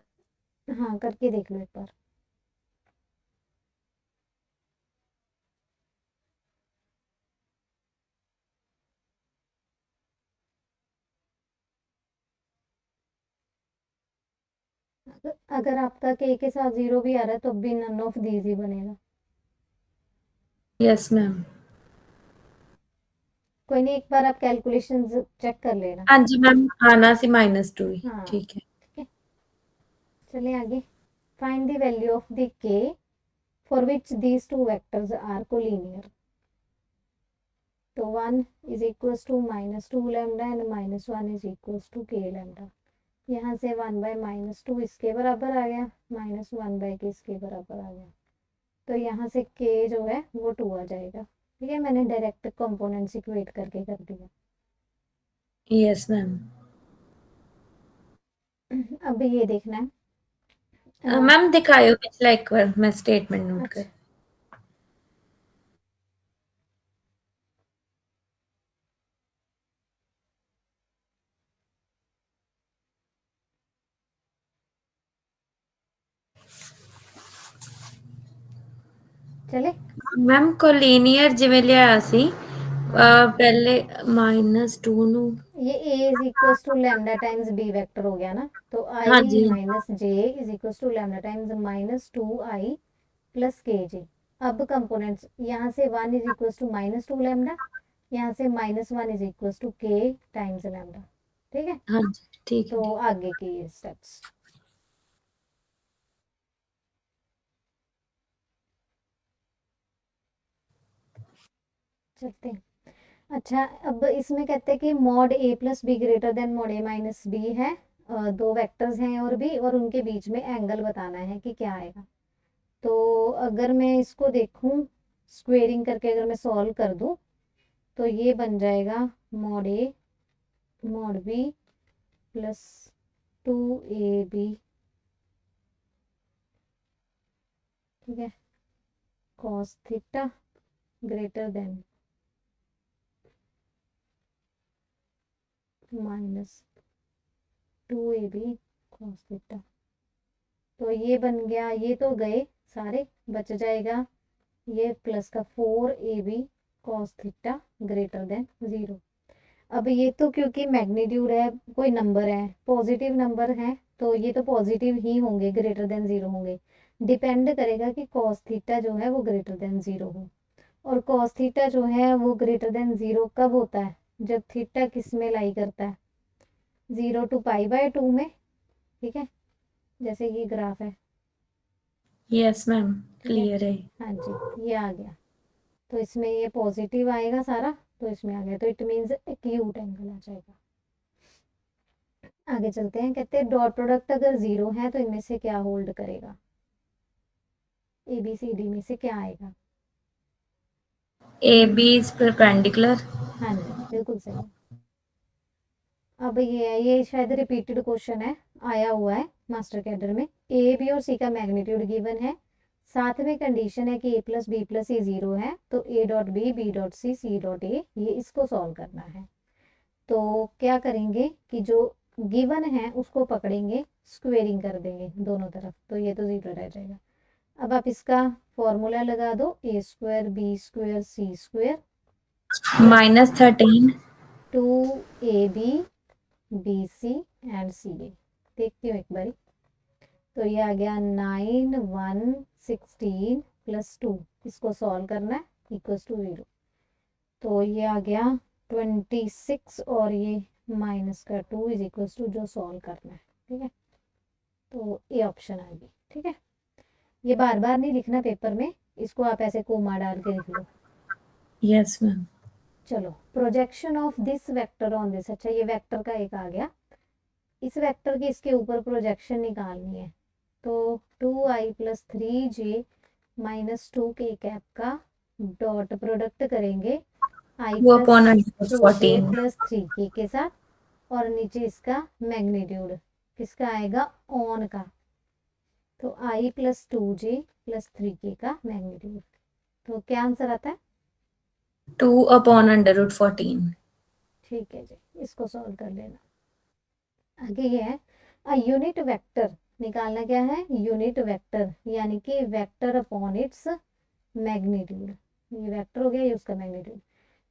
हाँ करके देख लो एक बार। अगर आपका के साथ 0 भी आ रहा है तो भी नन ऑफ दीज ही बनेगा। Yes ma'am. कोई नहीं, एक बार आप कैलकुलेशन चेक कर लेना। हाँ जी मैम, आना सी -2 ही, हाँ ठीक है। ठीक है, चलिए आगे। Find the value of the k for which these two vectors are collinear. तो 1 is equals to -2 lambda and -1 is equals to k lambda. यहाँ से 1/-2 इसके बराबर आ गया, -1/के इसके बराबर आ गया, तो यहाँ से के जो है वो 2 आ जाएगा। ठीक है, मैंने डायरेक्ट कंपोनेंट्स इक्वेट करके कर दिया। Yes ma'am. अब ये देखना है मैम दिखाओ पिछला एक बार, मैं स्टेटमेंट नोट कर। अच्छा चले, मैम कोलिनियर जिवें लिया सी, हाँ पहले -2 ਨੂੰ। ये a is equals to lambda times b vector हो गया ना, तो i हाँ जी। Minus j is equals to lambda times -2i plus k j. अब कंपोनेंट्स यहाँ से 1 इज इक्वल्स टू -2 लैम्डा, यहाँ से -1 इज इक्वल्स टू के टाइम्स लैम्डा। ठीक है, हाँ जी, ठीक है तो ठीक। आगे के ये स्टेप्स चलते हैं। अच्छा, अब इसमें कहते हैं कि mod A plus B greater than mod A minus B है, दो वेक्टर्स हैं और भी, और उनके बीच में एंगल बताना है कि क्या आएगा। तो अगर मैं इसको देखूं स्क्वेयरिंग करके, अगर मैं सॉल्व कर दूं तो ये बन जाएगा mod A mod B plus 2ab, ठीक है, cos theta greater than -2ab cos theta. तो ये बन गया, ये तो गए सारे, बच जाएगा ये प्लस का 4ab cos theta greater than 0। अब ये तो क्योंकि मैग्नीट्यूड है, कोई नंबर है, पॉजिटिव नंबर है, तो ये तो पॉजिटिव ही होंगे, ग्रेटर देन 0 होंगे। डिपेंड करेगा कि कॉस थीटा जो है वो ग्रेटर देन 0 हो, और कॉस थीटा जो है वो ग्रेटर देन 0 कब होता है, जब थीटा किस में लाई करता है, 0 to π/2 में। ठीक है, जैसे ये ग्राफ है, यस मैम, ठीक है, क्लियर है। हाँ जी, ये आ गया, तो इसमें ये पॉजिटिव आएगा सारा, तो इसमें आ गया, तो इट मीन्स एक्यूट एंगल आ जाएगा। आगे चलते हैं, कहते हैं डॉट प्रोडक्ट अगर 0 है तो इनमें से क्या होल्ड करेगा, ए बी सी डी में से क्या आएगा। AB is perpendicular. हाँ जी बिल्कुल सही है। अब ये है, ये शायद रिपीटेड क्वेश्चन है, आया हुआ है मास्टर कैडर में। ए बी और सी का मैग्नीट्यूड गिवन है, साथ में कंडीशन है कि A plus B plus C 0 है, तो A dot B dot C dot A, ये इसको सॉल्व करना है। तो क्या करेंगे कि जो गिवन है उसको पकड़ेंगे, स्क्वेयरिंग कर देंगे दोनों तरफ, तो ये तो 0 रह जाएगा। अब आप इसका फॉर्मूला लगा दो, a square b square c square -13। 2ab bc and ca। देखती हूँ एक बारी, तो ये आ गया 9 1 16 प्लस 2, इसको सॉल्व करना है, इक्वल्स टू 0, तो ये आ गया 26 और ये माइनस का 2 इज इक्वल्स टू जो सॉल्व करना है। ठीक है, तो ये ऑप्शन आ गई। ठीक है, ये बार बार नहीं लिखना पेपर में, इसको आप ऐसे कोमा डाल के लिख लो। Yes ma'am. चलो, projection of this vector on this, अच्छा ये वेक्टर का एक आ गया, इस वेक्टर की इसके ऊपर प्रोजेक्शन निकालनी है, तो 2i plus 3j minus 2k cap का डॉट प्रोडक्ट करेंगे i 2 plus upon 2k -14। Plus 3k के साथ, और नीचे इसका मैग्नीट्यूड किसका आएगा, ऑन का। तो आई प्लस 2j प्लस 3k का मैग्नीट्यूड। तो क्या आंसर आता है? 2/√14। ठीक है जी, इसको सॉल्व कर लेना। आगे ये है अ यूनिट वेक्टर, निकालना क्या है, यूनिट वेक्टर यानी कि वेक्टर अपॉन इट्स मैग्नीट्यूड। ये वेक्टर हो गया, ये उसका magnitude.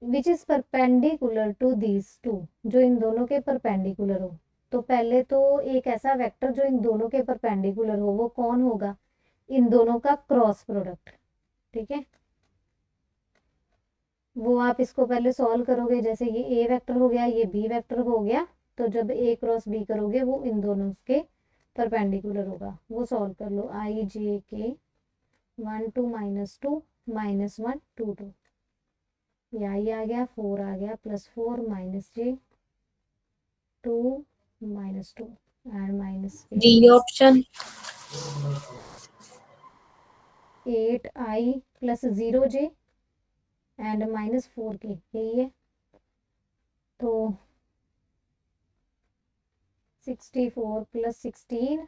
Which is perpendicular to these two, जो इन दोनों के परपेंडिकुलर हो। तो पहले तो एक ऐसा वेक्टर जो इन दोनों के परपेंडिकुलर हो वो कौन होगा, इन दोनों का क्रॉस प्रोडक्ट। ठीक है, वो आप इसको पहले सॉल्व करोगे, जैसे ये ए वेक्टर हो गया, ये बी वेक्टर हो गया, तो जब ए क्रॉस बी करोगे वो इन दोनों के परपेंडिकुलर होगा। वो सॉल्व कर लो, आई जे के 1 2 - 2 -1 2 2, ये आई आ गया, 4 आ गया, +4 -j 2 -2 and D option. -8i + 0j and -4k, यही है। तो 64 + 16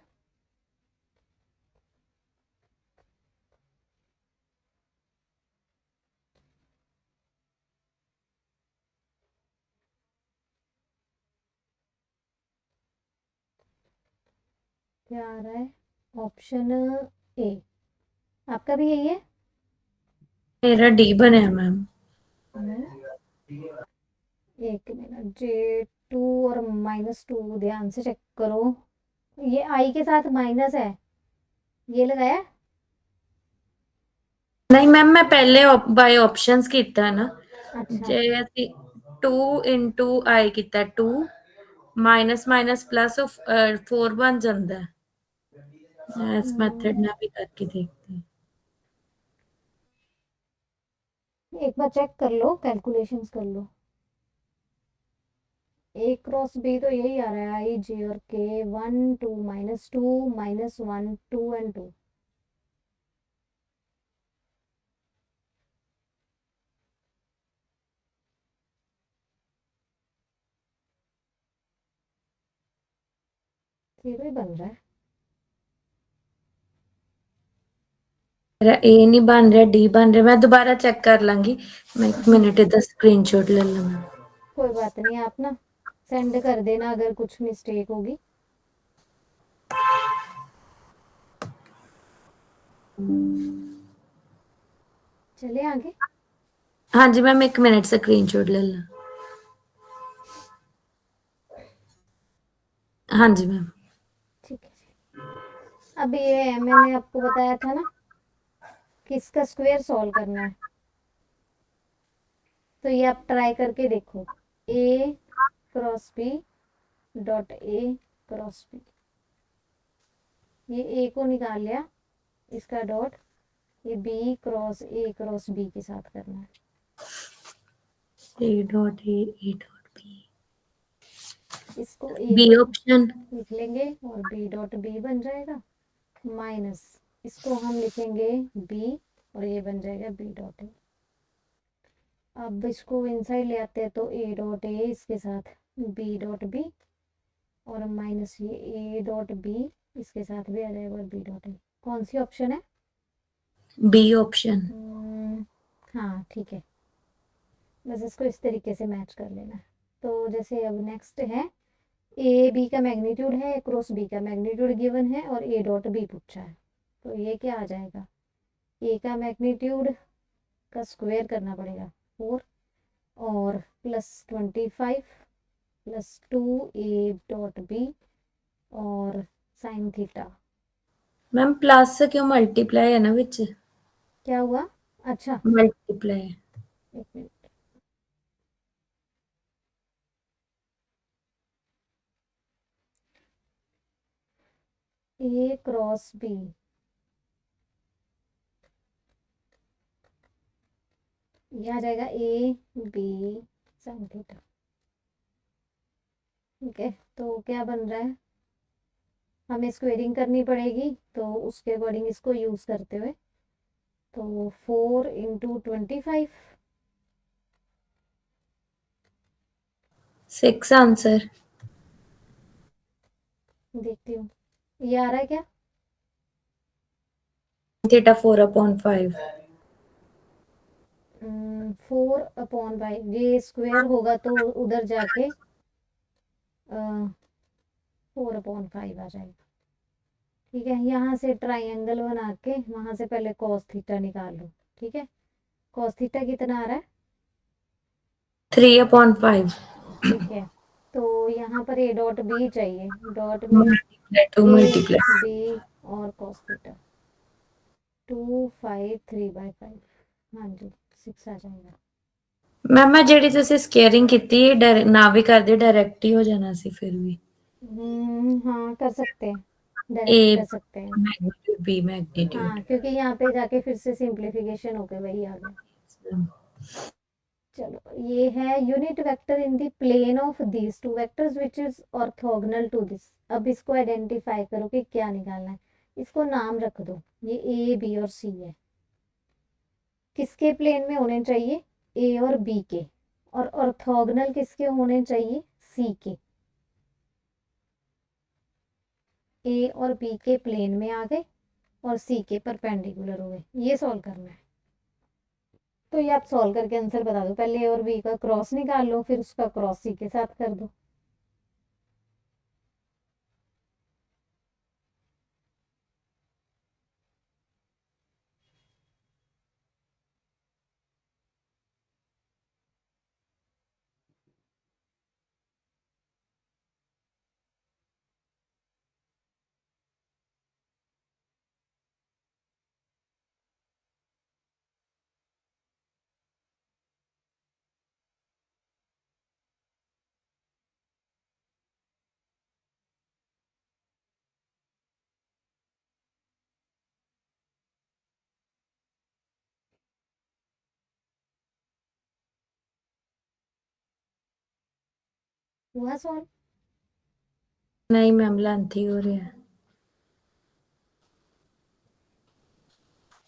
क्या आ रहा है, ऑप्शन ए। आपका भी यही है? मेरा डी बना है मैम। हम्म, एक मिनट, J2 और -2 ध्यान से चेक करो। ये आई के साथ माइनस है, ये लगाया। नहीं मैम, मैं पहले बाय ऑप्शंस ਕੀਤਾ ना। अच्छा, जे ਅਸੀਂ 2 into I ਕੀਤਾ 2 माइनस माइनस प्लस 4 बन ਜਾਂਦਾ है। इस मेथड हम्म, ना भी करके देखते हैं। एक बार चेक कर लो, कैलकुलेशंस कर लो। ए क्रॉस बी तो यही आ रहा है, आई जे और के 1 2 -2 -1 2 एंड 2। ये भी बन रहा है। मेरा ए नहीं बन रहा, डी बन रहा। मैं दोबारा चेक कर लांगी। मैं 1 मिनट इधर स्क्रीनशॉट ले लूँ। कोई बात नहीं, आप ना सेंड कर देना अगर कुछ मिस्टेक होगी। चले आगे। हाँ जी मैम, 1 मिनट स्क्रीनशॉट ले ला। हाँ जी मैम। ठीक है जी। अब ये है, मैंने आपको बताया था ना कि इसका स्क्वायर सॉल्व करना है, तो ये आप ट्राई करके देखो। A cross B dot A cross b, ये ए को निकाल लिया, इसका डॉट, ये बी क्रॉस बी के साथ करना है। A dot A dot B. इसको ए बी को ऑप्शन। लिख लेंगे और बी डॉट बी बन जाएगा, माइनस इसको हम लिखेंगे बी और ये बन जाएगा बी डॉट ए। अब इसको इनसाइड ले आते हैं, तो ए डॉट ए इसके साथ बी डॉट बी, और माइनस ये ए डॉट बी इसके साथ भी आ जाएगा, और बी डॉट ए। कौन सी ऑप्शन है? B option. हाँ ठीक है, बस इसको इस तरीके से मैच कर लेना है। तो जैसे अब नेक्स्ट है, ए बी का मैग्नीट्यूड है, क्रॉस बी का मैग्नीट्यूड गिवन है, और ए डॉट बी पूछा है। तो ये क्या आ जाएगा, ए का मैग्नीट्यूड का स्क्वायर करना पड़ेगा 4, और +25 +2 ए डॉट बी और साइन थीटा। मैम प्लस से क्यों मल्टीप्लाई है ना विच। क्या हुआ? अच्छा, मल्टीप्लाई। एक मिनट, ए क्रॉस बी, ये आ जाएगा ए बी साइन थीटा। ठीक है, तो क्या बन रहा है, हमें स्क्वेयरिंग करनी पड़ेगी, तो उसके अकॉर्डिंग इसको यूज करते हुए, तो 4 × 25, 6 आंसर। देखती हूँ, ये आ रहा है क्या? थीटा 4/5। 4/5, ये स्क्वायर होगा तो उधर जाके 4/5 आ जाएगा। ठीक है, यहाँ से ट्राइंगल बना के वहां से पहले कॉस थीटा निकाल लो। ठीक है, कॉस थीटा कितना आ रहा है? 3/5। ठीक है, तो यहाँ पर ए डॉट बी चाहिए, डॉट में multiply two A multiply. B और कॉस थीटा 2 5 3/5। हाँ जी, 6 आ जाएगा। मैं ਜਿਹੜੀ ਤੁਸੀਂ ਸਕੇਅਰਿੰਗ ਕੀਤੀ ਨਾ ਵੀ ਕਰਦੇ ਡਾਇਰੈਕਟ ही हो जाना सी फिर भी। हाँ कर सकते हैं, ए डायरेक्ट कर सकते हैं। Magnitude B magnitude. हाँ, क्योंकि यहाँ पे जाके फिर से सिंप्लीफिकेशन होके वही आ गया। चलो, ये है unit vector in the plane of these two vectors which is orthogonal to this. अब इसको आइडेंटिफाई करो कि क्या निकालना है। इसको नाम रख दो, ये ए बी और सी है। किसके प्लेन में होने चाहिए? ए और बी के। और ऑर्थोगोनल किसके होने चाहिए? सी के। ए और बी के प्लेन में आ गए और सी के परपेंडिकुलर हो गए। ये सॉल्व करना है। तो ये आप सॉल्व करके आंसर बता दो। पहले ए और बी का क्रॉस निकाल लो, फिर उसका क्रॉस सी के साथ कर दो। हुआ सॉल्व? नहीं मैम लेंथी हो रहा है।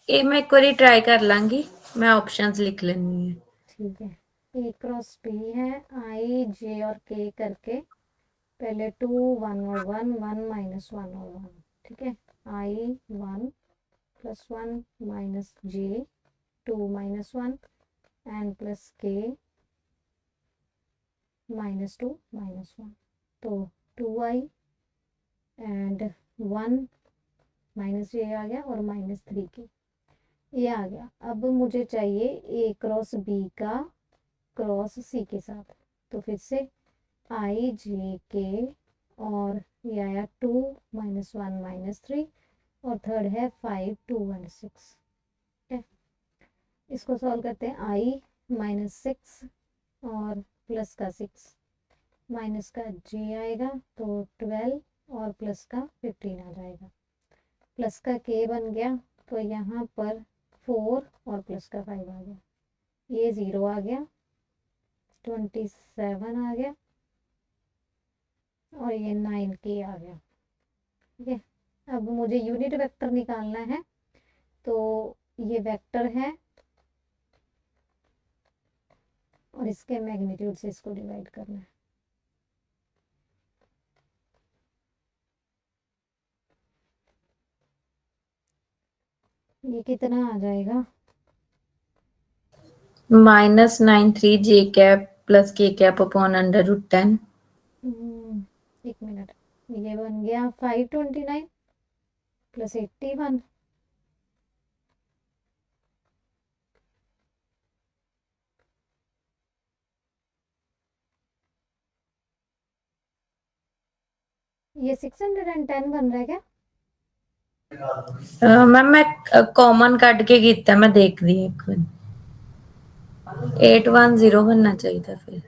ये मैं एक बारी ट्राई कर लांगी। मैं ऑप्शंस लिख लेनी है। ठीक है, ए क्रॉस बी है, आई जे और के करके पहले 2 1 और 1 1 माइनस 1 और 1। ठीक है, आई 1 plus 1 minus J 2 minus 1 and plus के -2 -1। तो 2i एंड 1 माइनस ये आ गया और -3 के ये आ गया। अब मुझे चाहिए ए क्रॉस बी का क्रॉस सी के साथ। तो फिर से आई जे के और ये आया 2 -1 -3 और थर्ड है 5 2 1 6। ठीक है, इसको सॉल्व करते हैं। आई -6 और प्लस का 6 माइनस का जे आएगा तो 12 और प्लस का 15 आ जाएगा। प्लस का के बन गया तो यहाँ पर 4 और प्लस का 5 आ गया। ये 0 आ गया, 27 आ गया और ये 9 के आ गया। ठीक है, अब मुझे यूनिट वेक्टर निकालना है। तो ये वेक्टर है और इसके मैग्नीट्यूड से इसको डिवाइड करना है। ये कितना आ जाएगा? -9 3 j कैप प्लस के कैप अपॉन √10। एक मिनट, ये बन गया 529 प्लस 81। ये 610 बन रहा है क्या? मैम मैं कॉमन ਕੱਢ के ਕੀਤਾ मैं देख रही एक मिनट। 810 बनना चाहिए था फिर।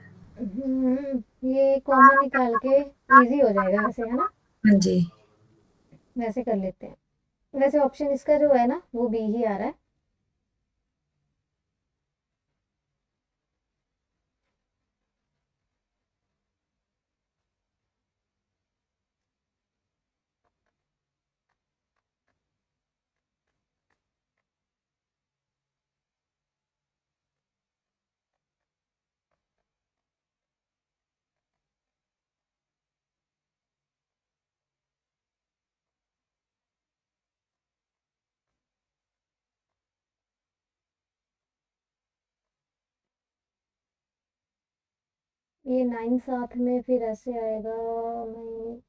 ये कॉमन निकाल के इजी हो जाएगा वैसे, है ना? हाँ जी। वैसे कर लेते हैं। वैसे ऑप्शन इसका जो है ना वो बी ही आ रहा है। ये 9 साथ में फिर ऐसे आएगा, मैं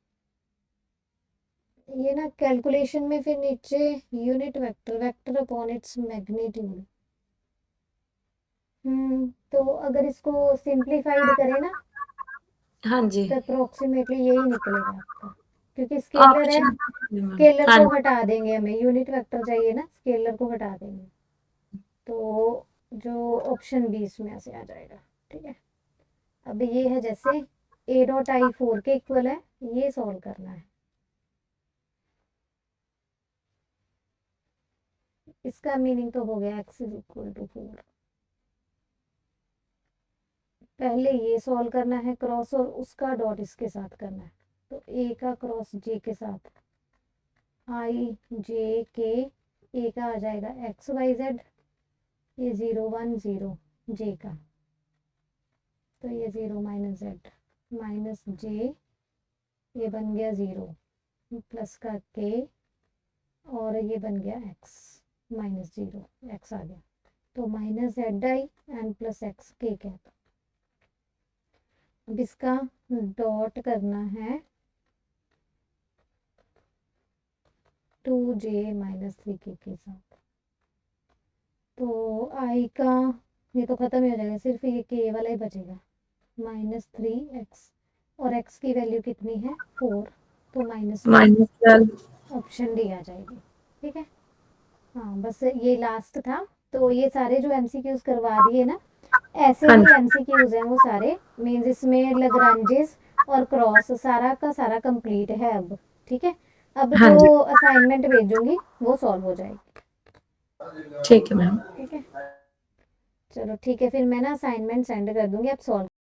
ये ना कैलकुलेशन में फिर नीचे unit vector, vector upon its magnitude. तो अगर इसको सिंप्लीफाइड करें ना हाँ जी। तो अप्रोक्सीमेटली यही निकलेगा आपका, क्योंकि स्केलर है, ऑप्शन स्केलर हाँ को हटा देंगे, हमें यूनिट वेक्टर चाहिए ना, स्केलर को हटा देंगे, तो जो ऑप्शन बी इसमें ऐसे आ जाएगा। ठीक है, अब ये है जैसे ए डॉट आई 4 के इक्वल है, ये सॉल्व करना है। इसका मीनिंग तो हो गया x इज इक्वल टू 4। पहले ये सॉल्व करना है क्रॉस, और उसका डॉट इसके साथ करना है, तो ए का क्रॉस जे के साथ, आई जे के, ए का आ जाएगा एक्स वाई जेड, ये 0 1 0 जे का, तो ये 0 माइनस जेड माइनस जे, ये बन गया 0 प्लस का के, और ये बन गया एक्स माइनस 0, एक्स आ गया, तो minus Z I N plus X K cap. अब इसका डॉट करना है 2j माइनस 3k के साथ, तो आई का ये तो खत्म ही हो जाएगा, सिर्फ ये के वाला ही बचेगा, -3x, और x की वैल्यू कितनी है 4, तो -12, -12। ऑप्शन डी आ जाएगी। ठीक है, हाँ बस ये लास्ट था। तो ये सारे जो एमसीक्यूज करवा दिए ना, ऐसे हाँ ही जी। एमसीक्यूज हैं वो सारे, मीन्स इसमें लग्रांजेस और क्रॉस सारा का सारा कंप्लीट है अब। ठीक है, अब हाँ जी। जो असाइनमेंट भेजूंगी वो सॉल्व हो जाएगी। ठीक है मैम। ठीक है, चलो ठीक है, फिर मैं ना असाइनमेंट सेंड कर दूंगी, आप सॉल्व